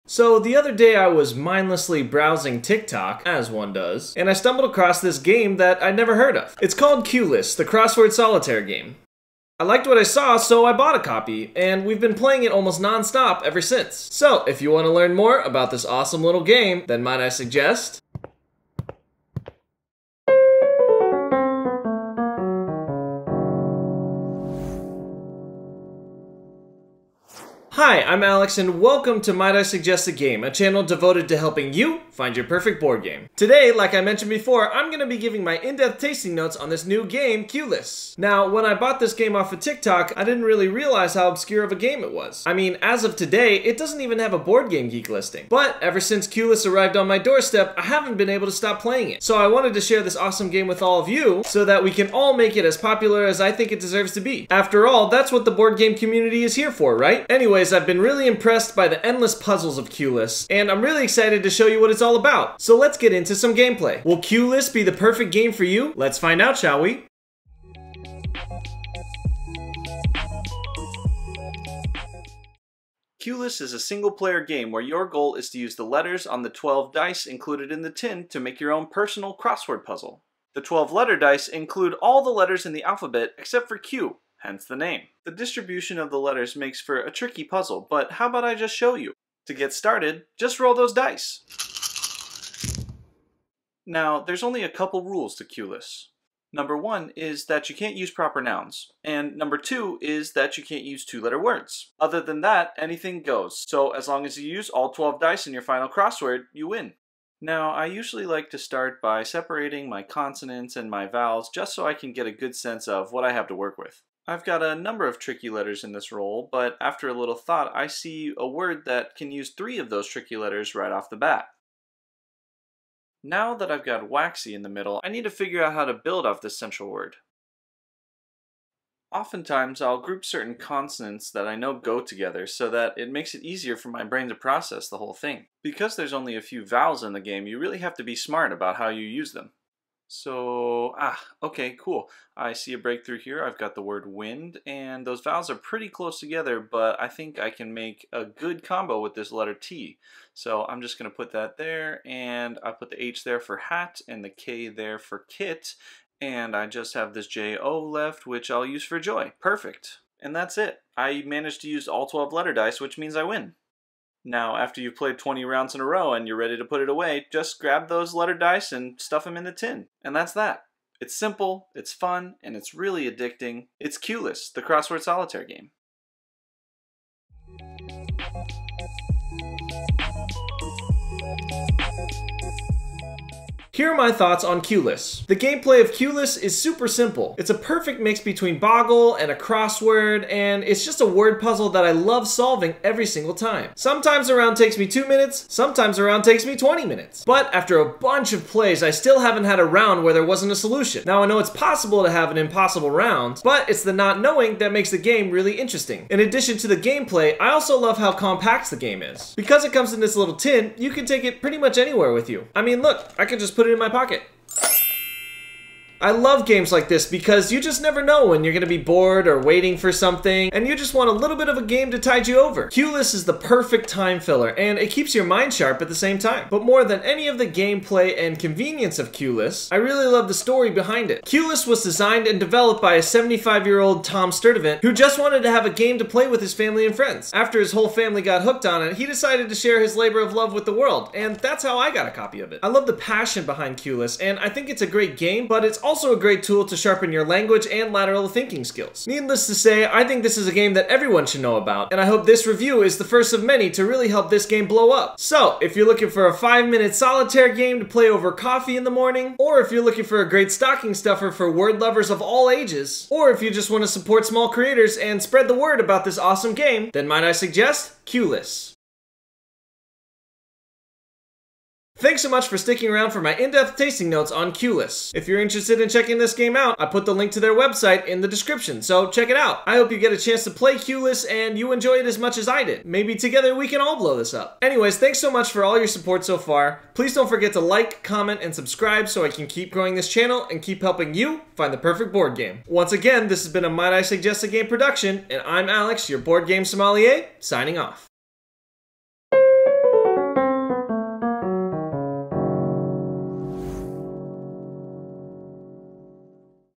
So the other day I was mindlessly browsing TikTok, as one does, and I stumbled across this game that I'd never heard of. It's called Q-List, the crossword solitaire game. I liked what I saw, so I bought a copy, and we've been playing it almost non-stop ever since. So if you want to learn more about this awesome little game, then might I suggest... Hi, I'm Alex and welcome to Might I Suggest a Game, a channel devoted to helping you find your perfect board game. Today, like I mentioned before, I'm going to be giving my in-depth tasting notes on this new game, Q-List. Now, when I bought this game off of TikTok, I didn't really realize how obscure of a game it was. I mean, as of today, it doesn't even have a Board Game Geek listing. But ever since Q-List arrived on my doorstep, I haven't been able to stop playing it. So I wanted to share this awesome game with all of you, so that we can all make it as popular as I think it deserves to be. After all, that's what the board game community is here for, right? Anyways, I've been really impressed by the endless puzzles of Q-List, and I'm really excited to show you what it's all about. So let's get into some gameplay. Will Q-List be the perfect game for you? Let's find out, shall we? Q-List is a single-player game where your goal is to use the letters on the 12 dice included in the tin to make your own personal crossword puzzle. The 12-letter dice include all the letters in the alphabet except for Q, hence the name. The distribution of the letters makes for a tricky puzzle, but how about I just show you? To get started, just roll those dice. Now, there's only a couple rules to Q-List. Number 1 is that you can't use proper nouns, and number 2 is that you can't use two-letter words. Other than that, anything goes, so as long as you use all 12 dice in your final crossword, you win. Now, I usually like to start by separating my consonants and my vowels just so I can get a good sense of what I have to work with. I've got a number of tricky letters in this roll, but after a little thought, I see a word that can use 3 of those tricky letters right off the bat. Now that I've got waxy in the middle, I need to figure out how to build off this central word. Oftentimes, I'll group certain consonants that I know go together so that it makes it easier for my brain to process the whole thing. Because there's only a few vowels in the game, you really have to be smart about how you use them. So, okay, cool. I see a breakthrough here. I've got the word wind, and those vowels are pretty close together, but I think I can make a good combo with this letter T. So I'm just going to put that there, and I put the H there for hat, and the K there for kit, and I just have this J-O left, which I'll use for joy. Perfect. And that's it. I managed to use all 12 letter dice, which means I win. Now, after you've played 20 rounds in a row and you're ready to put it away, just grab those letter dice and stuff them in the tin. And that's that. It's simple, it's fun, and it's really addicting. It's Q-List, the crossword solitaire game. Here are my thoughts on Q-List. The gameplay of Q-List is super simple. It's a perfect mix between Boggle and a crossword, and it's just a word puzzle that I love solving every single time. Sometimes a round takes me 2 minutes, sometimes a round takes me 20 minutes. But after a bunch of plays, I still haven't had a round where there wasn't a solution. Now I know it's possible to have an impossible round, but it's the not knowing that makes the game really interesting. In addition to the gameplay, I also love how compact the game is. Because it comes in this little tin, you can take it pretty much anywhere with you. I mean, look, I can just put it in my pocket. I love games like this because you just never know when you're going to be bored or waiting for something, and you just want a little bit of a game to tide you over. Q-List is the perfect time filler, and it keeps your mind sharp at the same time. But more than any of the gameplay and convenience of Q-List, I really love the story behind it. Q-List was designed and developed by a 75-year-old Tom Sturdivant who just wanted to have a game to play with his family and friends. After his whole family got hooked on it, he decided to share his labor of love with the world, and that's how I got a copy of it. I love the passion behind Q-List, and I think it's a great game, but it's also a great tool to sharpen your language and lateral thinking skills. Needless to say, I think this is a game that everyone should know about, and I hope this review is the first of many to really help this game blow up. So, if you're looking for a 5-minute solitaire game to play over coffee in the morning, or if you're looking for a great stocking stuffer for word lovers of all ages, or if you just want to support small creators and spread the word about this awesome game, then might I suggest Q-List. Thanks so much for sticking around for my in-depth tasting notes on Q-List. If you're interested in checking this game out, I put the link to their website in the description, so check it out. I hope you get a chance to play Q-List and you enjoy it as much as I did. Maybe together we can all blow this up. Anyways, thanks so much for all your support so far. Please don't forget to like, comment, and subscribe so I can keep growing this channel and keep helping you find the perfect board game. Once again, this has been a Might I Suggest a Game production, and I'm Alex, your board game sommelier, signing off.